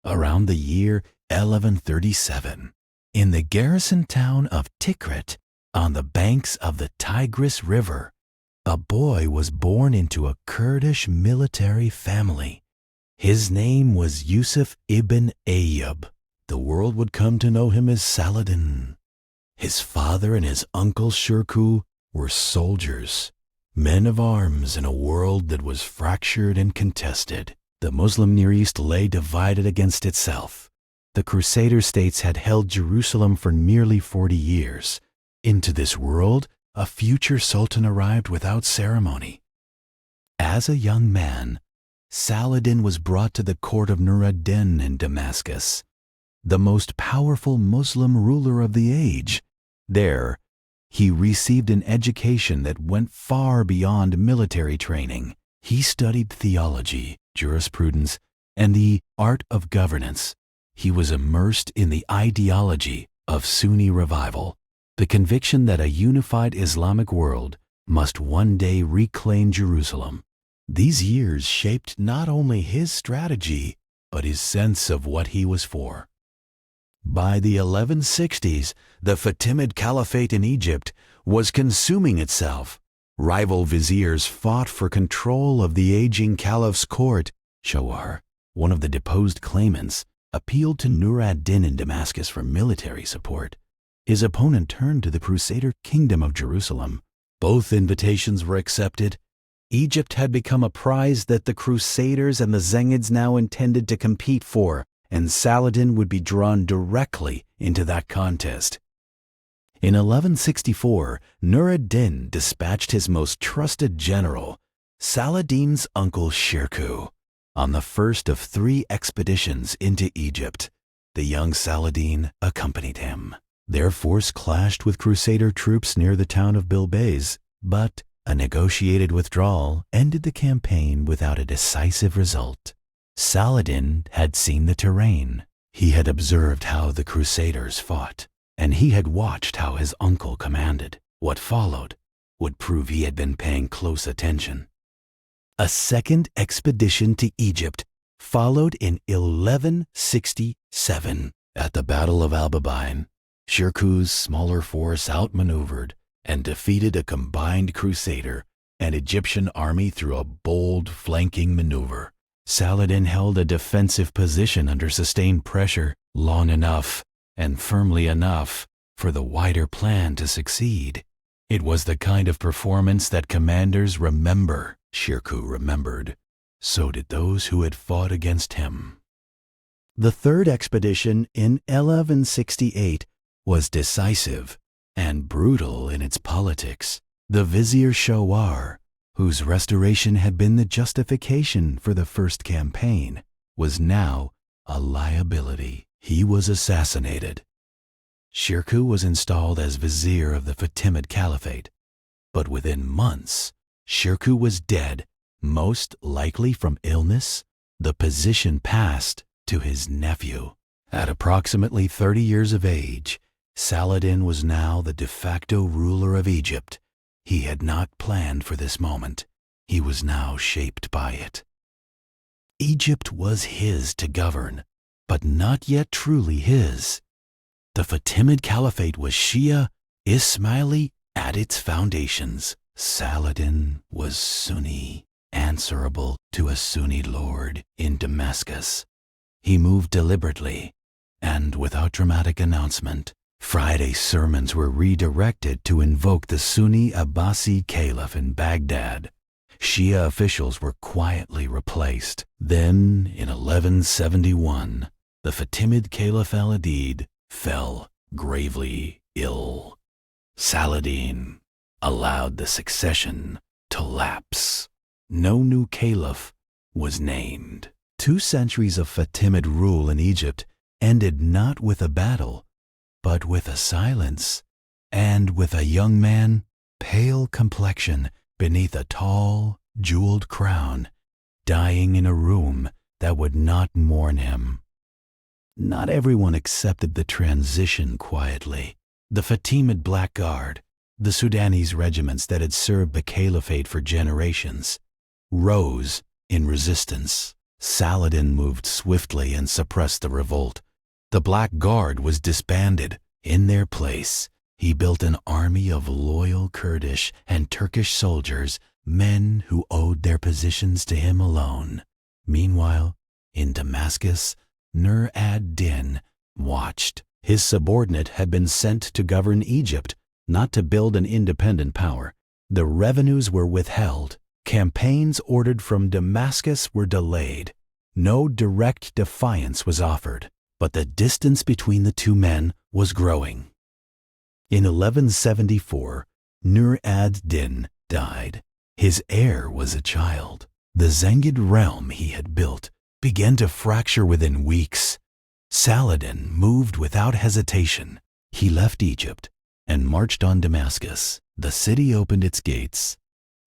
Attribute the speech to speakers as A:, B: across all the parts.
A: Around the year 1137, in the garrison town of Tikrit, on the banks of the Tigris River, a boy was born into a Kurdish military family. His name was Yusuf ibn Ayyub. The world would come to know him as Saladin. His father and his uncle Shirkuh were soldiers, men of arms in a world that was fractured and contested. The Muslim Near East lay divided against itself. The Crusader states had held Jerusalem for nearly 40 years. Into this world, a future sultan arrived without ceremony. As a young man, Saladin was brought to the court of Nur ad-Din in Damascus, the most powerful Muslim ruler of the age. There, he received an education that went far beyond military training. He studied theology, jurisprudence, and the art of governance. He was immersed in the ideology of Sunni revival, the conviction that a unified Islamic world must one day reclaim Jerusalem. These years shaped not only his strategy, but his sense of what he was for. By the 1160s, the Fatimid Caliphate in Egypt was consuming itself. Rival viziers fought for control of the aging caliph's court. Shawar, one of the deposed claimants, appealed to Nur ad-Din in Damascus for military support. His opponent turned to the Crusader kingdom of Jerusalem. Both invitations were accepted. Egypt had become a prize that the Crusaders and the Zengids now intended to compete for, and Saladin would be drawn directly into that contest. In 1164, Nur ad-Din dispatched his most trusted general, Saladin's uncle Shirkuh, on the first of 3 expeditions into Egypt. The young Saladin accompanied him. Their force clashed with Crusader troops near the town of Bilbais, but a negotiated withdrawal ended the campaign without a decisive result. Saladin had seen the terrain. He had observed how the Crusaders fought, and he had watched how his uncle commanded. What followed would prove he had been paying close attention. A second expedition to Egypt followed in 1167. At the Battle of Albabain, Shirkuh's smaller force outmaneuvered and defeated a combined Crusader and Egyptian army through a bold flanking maneuver. Saladin held a defensive position under sustained pressure long enough and firmly enough for the wider plan to succeed. It was the kind of performance that commanders remember. Shirkuh remembered. So did those who had fought against him. The third expedition in 1168 was decisive and brutal in its politics. The Vizier Shawar, whose restoration had been the justification for the first campaign, was now a liability. He was assassinated. Shirkuh was installed as vizier of the Fatimid Caliphate, but within months, Shirkuh was dead, most likely from illness. The position passed to his nephew. At approximately 30 years of age, Saladin was now the de facto ruler of Egypt. He had not planned for this moment. He was now shaped by it. Egypt was his to govern, but not yet truly his. The Fatimid Caliphate was Shia, Ismaili at its foundations. Saladin was Sunni, answerable to a Sunni lord in Damascus. He moved deliberately and without dramatic announcement. Friday sermons were redirected to invoke the Sunni Abbasi Caliph in Baghdad. Shia officials were quietly replaced. Then, in 1171, the Fatimid Caliph al-Adid fell gravely ill. Saladin allowed the succession to lapse. No new caliph was named. 2 centuries of Fatimid rule in Egypt ended not with a battle, but with a silence, and with a young man, pale complexion beneath a tall, jeweled crown, dying in a room that would not mourn him. Not everyone accepted the transition quietly. The Fatimid Black Guard, the Sudanese regiments that had served the caliphate for generations, rose in resistance. Saladin moved swiftly and suppressed the revolt. The Black Guard was disbanded. In their place, he built an army of loyal Kurdish and Turkish soldiers, men who owed their positions to him alone. Meanwhile, in Damascus, Nur ad-Din watched. His subordinate had been sent to govern Egypt, not to build an independent power. The revenues were withheld. Campaigns ordered from Damascus were delayed. No direct defiance was offered, but the distance between the two men was growing. In 1174, Nur ad-Din died. His heir was a child. The Zengid realm he had built began to fracture within weeks. Saladin moved without hesitation. He left Egypt and marched on Damascus. The city opened its gates.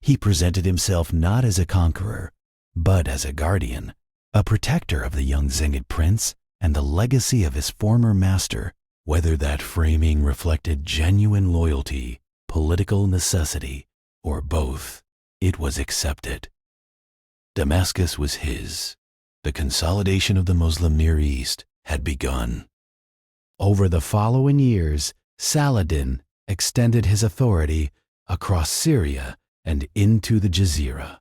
A: He presented himself not as a conqueror, but as a guardian, a protector of the young Zengid prince and the legacy of his former master. Whether that framing reflected genuine loyalty, political necessity, or both, it was accepted. Damascus was his. The consolidation of the Muslim Near East had begun. Over the following years, Saladin extended his authority across Syria and into the Jazira.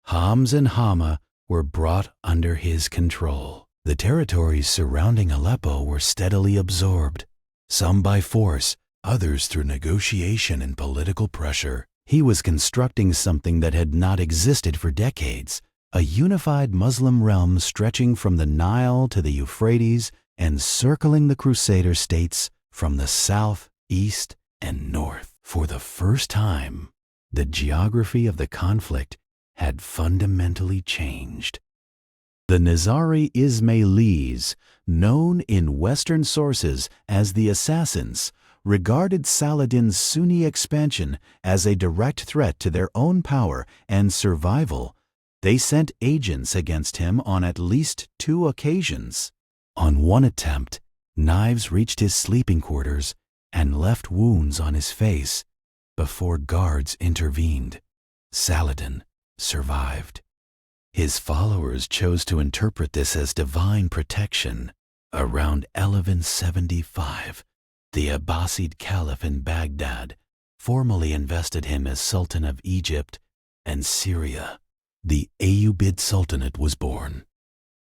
A: Homs and Hama were brought under his control. The territories surrounding Aleppo were steadily absorbed, some by force, others through negotiation and political pressure. He was constructing something that had not existed for decades, a unified Muslim realm stretching from the Nile to the Euphrates and circling the Crusader states from the south, east, and north. For the first time, the geography of the conflict had fundamentally changed. The Nizari Ismailis, known in Western sources as the Assassins, regarded Saladin's Sunni expansion as a direct threat to their own power and survival. They sent agents against him on at least 2 occasions. On one attempt, knives reached his sleeping quarters and left wounds on his face before guards intervened. Saladin survived. His followers chose to interpret this as divine protection. Around 1175, the Abbasid Caliph in Baghdad formally invested him as Sultan of Egypt and Syria. The Ayyubid Sultanate was born.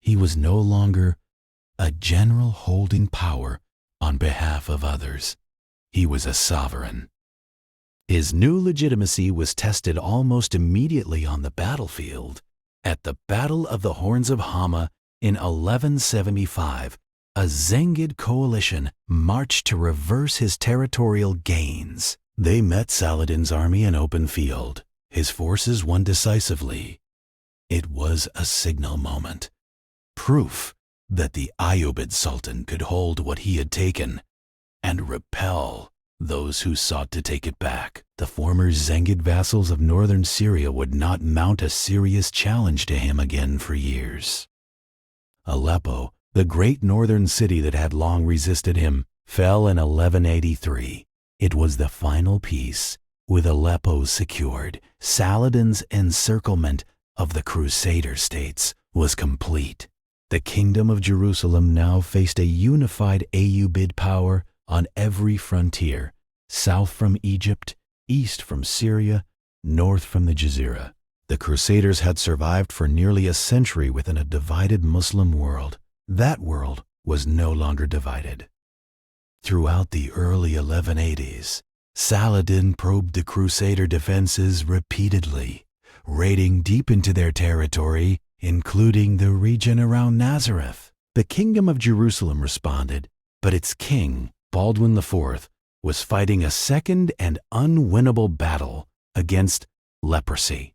A: He was no longer a general holding power on behalf of others. He was a sovereign. His new legitimacy was tested almost immediately on the battlefield. At the Battle of the Horns of Hama in 1175, a Zengid coalition marched to reverse his territorial gains. They met Saladin's army in open field. His forces won decisively. It was a signal moment, proof that the Ayyubid Sultan could hold what he had taken and repel those who sought to take it back. The former Zengid vassals of northern Syria would not mount a serious challenge to him again for years. Aleppo, the great northern city that had long resisted him, fell in 1183. It was the final peace. With Aleppo secured, Saladin's encirclement of the Crusader states was complete. The Kingdom of Jerusalem now faced a unified Ayyubid power on every frontier, south from Egypt, east from Syria, north from the Jazira. The Crusaders had survived for nearly a century within a divided Muslim world. That world was no longer divided. Throughout the early 1180s, Saladin probed the Crusader defenses repeatedly, raiding deep into their territory, including the region around Nazareth. The Kingdom of Jerusalem responded, but its king, Baldwin IV, was fighting a second and unwinnable battle against leprosy.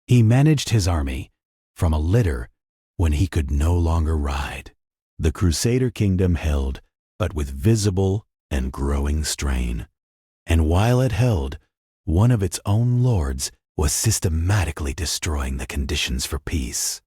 A: He managed his army from a litter when he could no longer ride. The Crusader kingdom held, but with visible and growing strain. And while it held, one of its own lords was systematically destroying the conditions for peace.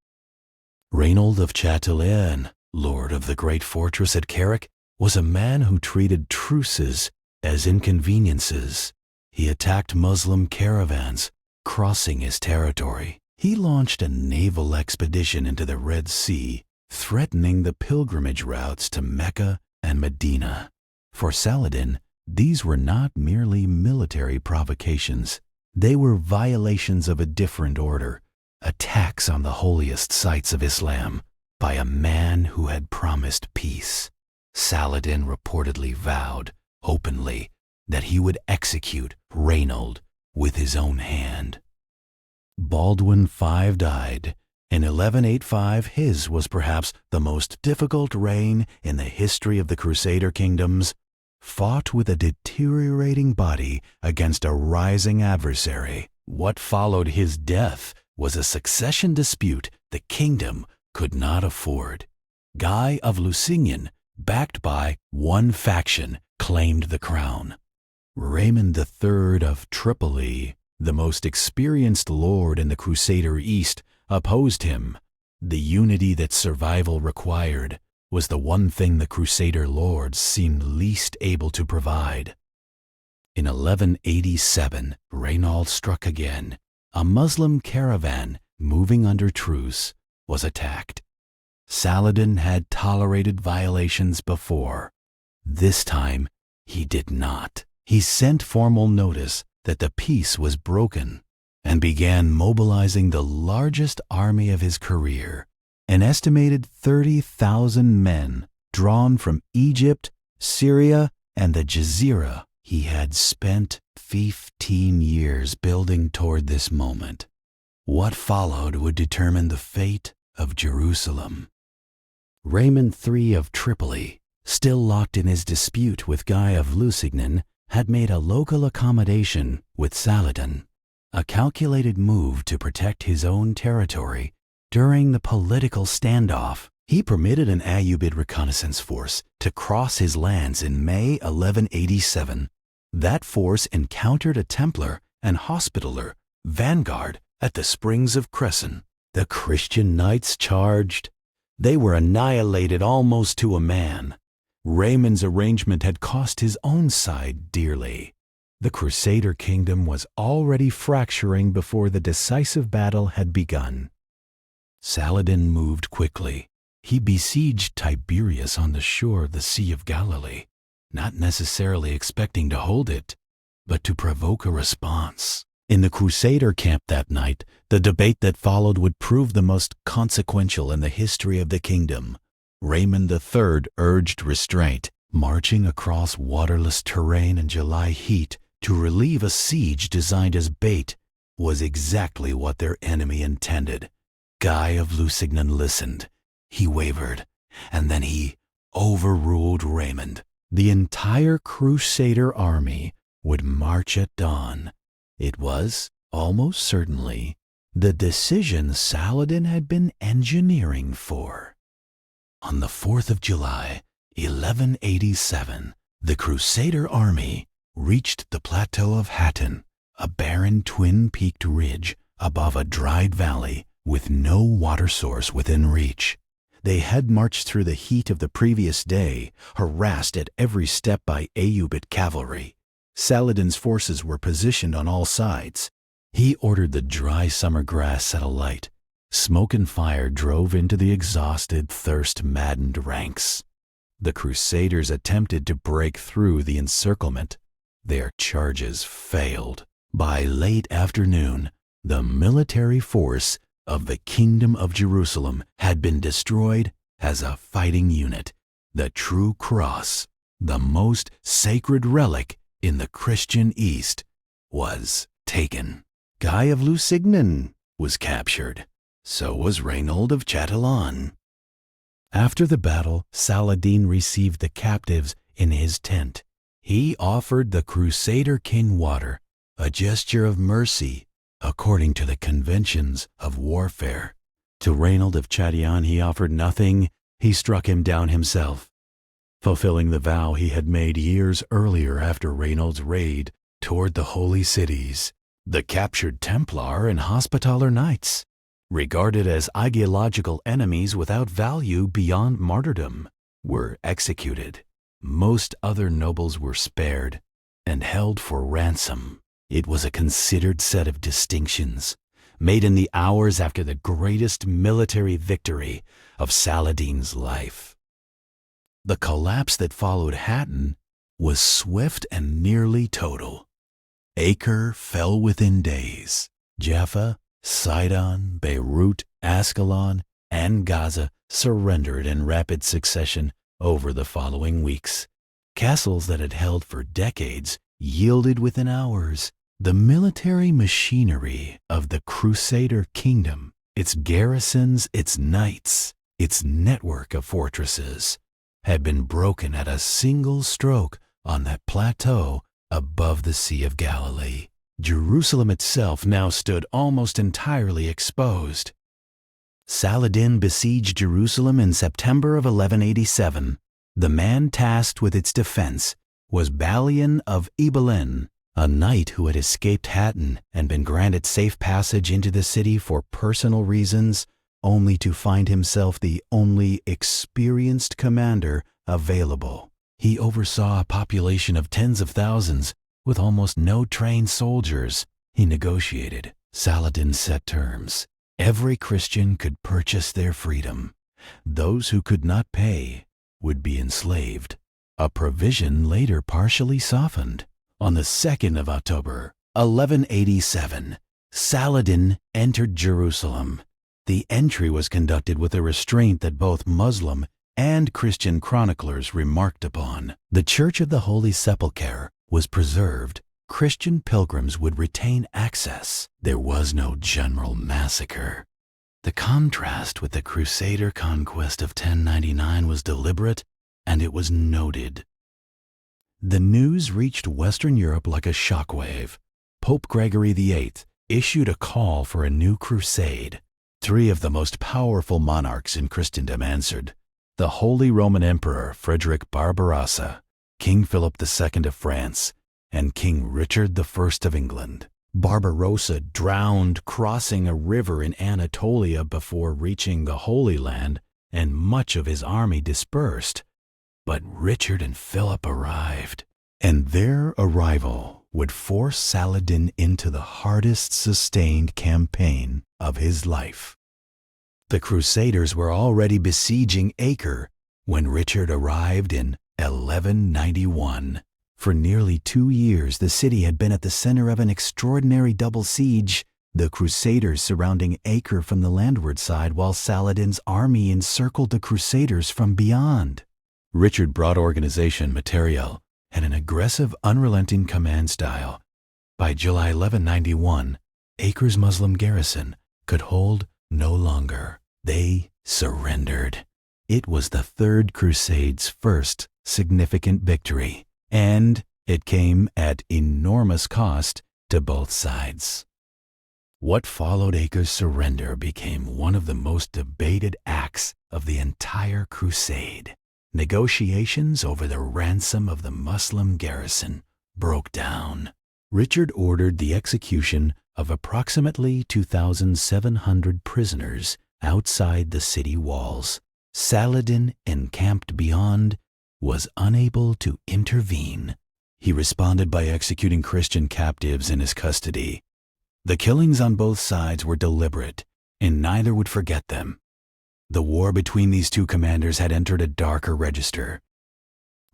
A: Reynold of Chatelain, lord of the great fortress at Carrick, was a man who treated truces as inconveniences. He attacked Muslim caravans crossing his territory. He launched a naval expedition into the Red Sea, threatening the pilgrimage routes to Mecca and Medina. For Saladin, these were not merely military provocations. They were violations of a different order, attacks on the holiest sites of Islam by a man who had promised peace. Saladin reportedly vowed, openly, that he would execute Reynold with his own hand. Baldwin V died. In 1185, his was perhaps the most difficult reign in the history of the Crusader kingdoms. Fought with a deteriorating body against a rising adversary. What followed his death was a succession dispute the kingdom could not afford. Guy of Lusignan, backed by one faction, claimed the crown. Raymond III of Tripoli, the most experienced lord in the Crusader East, opposed him. The unity that survival required was the one thing the Crusader lords seemed least able to provide. In 1187, Reynold struck again. A Muslim caravan, moving under truce, was attacked. Saladin had tolerated violations before. This time, he did not. He sent formal notice that the peace was broken and began mobilizing the largest army of his career, an estimated 30,000 men drawn from Egypt, Syria, and the Jazira. He had spent 15 years building toward this moment. What followed would determine the fate of Jerusalem. Raymond III of Tripoli, still locked in his dispute with Guy of Lusignan, had made a local accommodation with Saladin, a calculated move to protect his own territory. During the political standoff, he permitted an Ayyubid reconnaissance force to cross his lands in May 1187. That force encountered a Templar and Hospitaller vanguard at the Springs of Cresson. The Christian knights charged. They were annihilated almost to a man. Raymond's arrangement had cost his own side dearly. The Crusader kingdom was already fracturing before the decisive battle had begun. Saladin moved quickly. He besieged Tiberias on the shore of the Sea of Galilee, not necessarily expecting to hold it, but to provoke a response. In the Crusader camp that night, the debate that followed would prove the most consequential in the history of the kingdom. Raymond III urged restraint. Marching across waterless terrain in July heat to relieve a siege designed as bait was exactly what their enemy intended. Guy of Lusignan listened. He wavered, and then he overruled Raymond. The entire Crusader army would march at dawn. It was, almost certainly, the decision Saladin had been engineering for. On the 4th of July, 1187, the Crusader army reached the plateau of Hattin, a barren twin-peaked ridge above a dried valley with no water source within reach. They had marched through the heat of the previous day, harassed at every step by Ayyubid cavalry. Saladin's forces were positioned on all sides. He ordered the dry summer grass set alight. Smoke and fire drove into the exhausted, thirst-maddened ranks. The Crusaders attempted to break through the encirclement. Their charges failed. By late afternoon, the military force of the Kingdom of Jerusalem had been destroyed as a fighting unit. The true cross, the most sacred relic in the Christian East, was taken. Guy of Lusignan was captured. So was Reynold of Chatillon. After the battle, Saladin received the captives in his tent. He offered the Crusader king water, a gesture of mercy according to the conventions of warfare. To Reynold of Chatillon he offered nothing. He struck him down himself, fulfilling the vow he had made years earlier after Reynold's raid toward the holy cities. The captured Templar and Hospitaller knights, regarded as ideological enemies without value beyond martyrdom, were executed. Most other nobles were spared and held for ransom. It was a considered set of distinctions, made in the hours after the greatest military victory of Saladin's life. The collapse that followed Hattin was swift and nearly total. Acre fell within days. Jaffa, Sidon, Beirut, Ascalon, and Gaza surrendered in rapid succession over the following weeks. Castles that had held for decades yielded within hours. The military machinery of the Crusader kingdom, its garrisons, its knights, its network of fortresses, had been broken at a single stroke on that plateau above the Sea of Galilee. Jerusalem itself now stood almost entirely exposed. Saladin besieged Jerusalem in September of 1187. The man tasked with its defense was Balian of Ibelin, a knight who had escaped Hattin and been granted safe passage into the city for personal reasons, only to find himself the only experienced commander available. He oversaw a population of tens of thousands with almost no trained soldiers. He negotiated. Saladin set terms. Every Christian could purchase their freedom. Those who could not pay would be enslaved. A provision later partially softened. On the 2nd of October, 1187, Saladin entered Jerusalem. The entry was conducted with a restraint that both Muslim and Christian chroniclers remarked upon. The Church of the Holy Sepulchre was preserved. Christian pilgrims would retain access. There was no general massacre. The contrast with the Crusader conquest of 1099 was deliberate, and it was noted. The news reached Western Europe like a shockwave. Pope Gregory VIII issued a call for a new crusade. 3 of the most powerful monarchs in Christendom answered: the Holy Roman Emperor Frederick Barbarossa, King Philip II of France, and King Richard I of England. Barbarossa drowned crossing a river in Anatolia before reaching the Holy Land, and much of his army dispersed. But Richard and Philip arrived, and their arrival would force Saladin into the hardest sustained campaign of his life. The Crusaders were already besieging Acre when Richard arrived in 1191. For nearly 2 years, the city had been at the center of an extraordinary double siege, the Crusaders surrounding Acre from the landward side while Saladin's army encircled the Crusaders from beyond. Richard brought organization, materiel, and an aggressive, unrelenting command style. By July 1191, Acre's Muslim garrison could hold no longer. They surrendered. It was the Third Crusade's first significant victory, and it came at enormous cost to both sides. What followed Acre's surrender became one of the most debated acts of the entire crusade. Negotiations over the ransom of the Muslim garrison broke down. Richard ordered the execution of approximately 2,700 prisoners outside the city walls. Saladin, encamped beyond, was unable to intervene. He responded by executing Christian captives in his custody. The killings on both sides were deliberate, and neither would forget them. The war between these two commanders had entered a darker register.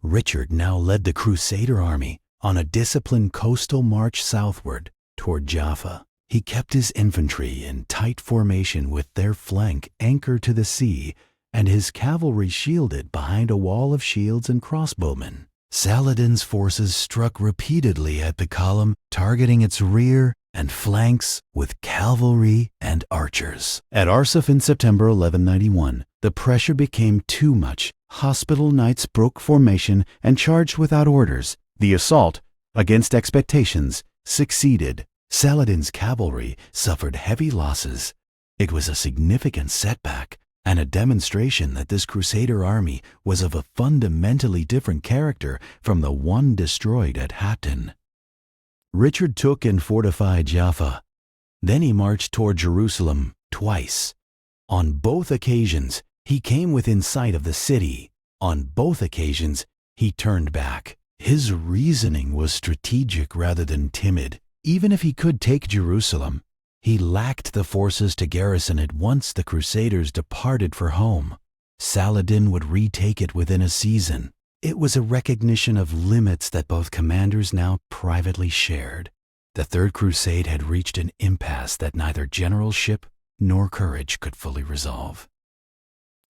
A: Richard now led the Crusader army on a disciplined coastal march southward toward Jaffa. He kept his infantry in tight formation with their flank anchored to the sea and his cavalry shielded behind a wall of shields and crossbowmen. Saladin's forces struck repeatedly at the column, targeting its rear and flanks with cavalry and archers. At Arsuf in September 1191, the pressure became too much. Hospital knights broke formation and charged without orders. The assault, against expectations, succeeded. Saladin's cavalry suffered heavy losses. It was a significant setback and a demonstration that this Crusader army was of a fundamentally different character from the one destroyed at Hattin. Richard took and fortified Jaffa. Then he marched toward Jerusalem twice. On both occasions, he came within sight of the city. On both occasions, he turned back. His reasoning was strategic rather than timid. Even if he could take Jerusalem, He lacked the forces to garrison it once the Crusaders departed for home. Saladin would retake it within a season. It was a recognition of limits that both commanders now privately shared. The Third Crusade had reached an impasse that neither generalship nor courage could fully resolve.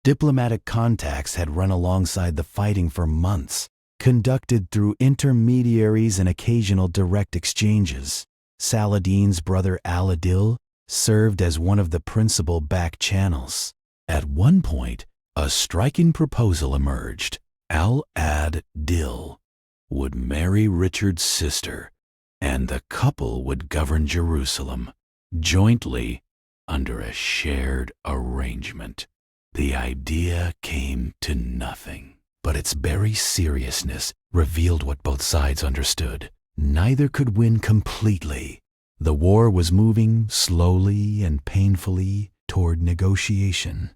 A: Diplomatic contacts had run alongside the fighting for months, conducted through intermediaries and occasional direct exchanges. Saladin's brother Al-Adil served as one of the principal back channels. At one point, a striking proposal emerged. Al-Adil would marry Richard's sister, and the couple would govern Jerusalem jointly under a shared arrangement. The idea came to nothing, but its very seriousness revealed what both sides understood. Neither could win completely. The war was moving slowly and painfully toward negotiation.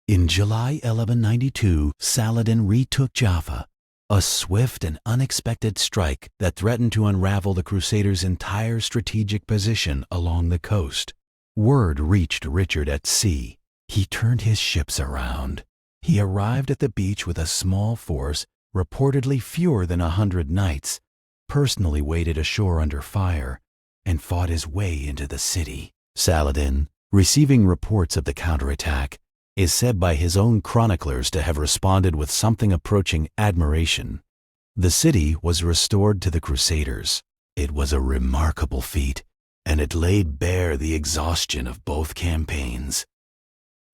A: In July 1192, Saladin retook Jaffa, a swift and unexpected strike that threatened to unravel the Crusaders' entire strategic position along the coast. Word reached Richard at sea. He turned his ships around. He arrived at the beach with a small force, reportedly fewer than 100 knights, personally waded ashore under fire, and fought his way into the city. Saladin, receiving reports of the counterattack, is said by his own chroniclers to have responded with something approaching admiration. The city was restored to the Crusaders. It was a remarkable feat, and it laid bare the exhaustion of both campaigns.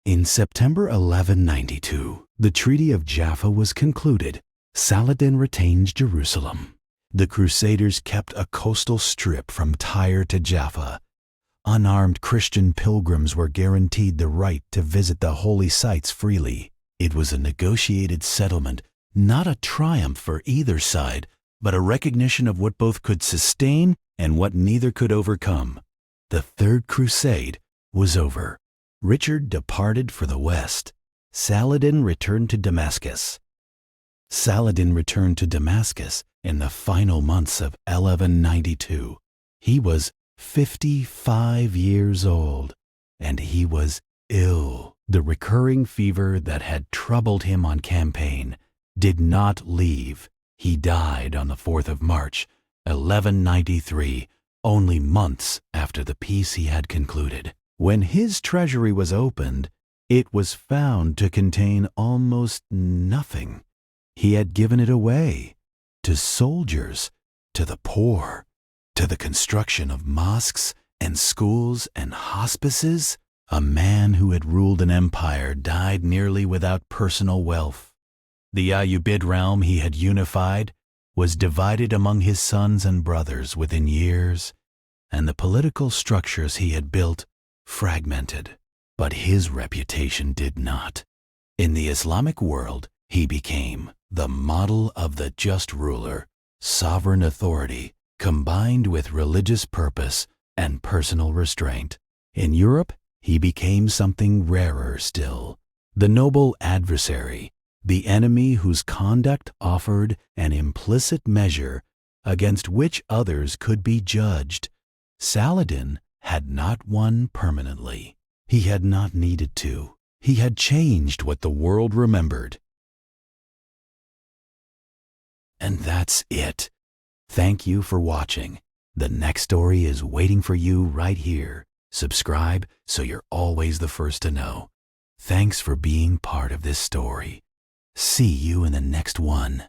A: In September 1192, the Treaty of Jaffa was concluded. Saladin retained Jerusalem. The Crusaders kept a coastal strip from Tyre to Jaffa. Unarmed Christian pilgrims were guaranteed the right to visit the holy sites freely. It was a negotiated settlement, not a triumph for either side, but a recognition of what both could sustain and what neither could overcome. The Third Crusade was over. Richard departed for the west. Saladin returned to Damascus. Saladin returned to Damascus in the final months of 1192. He was 55 years old, and he was ill. The recurring fever that had troubled him on campaign did not leave. He died on the 4th of March, 1193, only months after the peace he had concluded. When his treasury was opened, it was found to contain almost nothing. He had given it away to soldiers, to the poor, to the construction of mosques and schools and hospices. A man who had ruled an empire died nearly without personal wealth. The Ayyubid realm he had unified was divided among his sons and brothers within years, and the political structures he had built fragmented. But his reputation did not. In the Islamic world, he became the model of the just ruler, sovereign authority, combined with religious purpose and personal restraint. In Europe, he became something rarer still, the noble adversary, the enemy whose conduct offered an implicit measure against which others could be judged. Saladin had not won permanently. He had not needed to. He had changed what the world remembered. And that's it. Thank you for watching. The next story is waiting for you right here. Subscribe so you're always the first to know. Thanks for being part of this story. See you in the next one.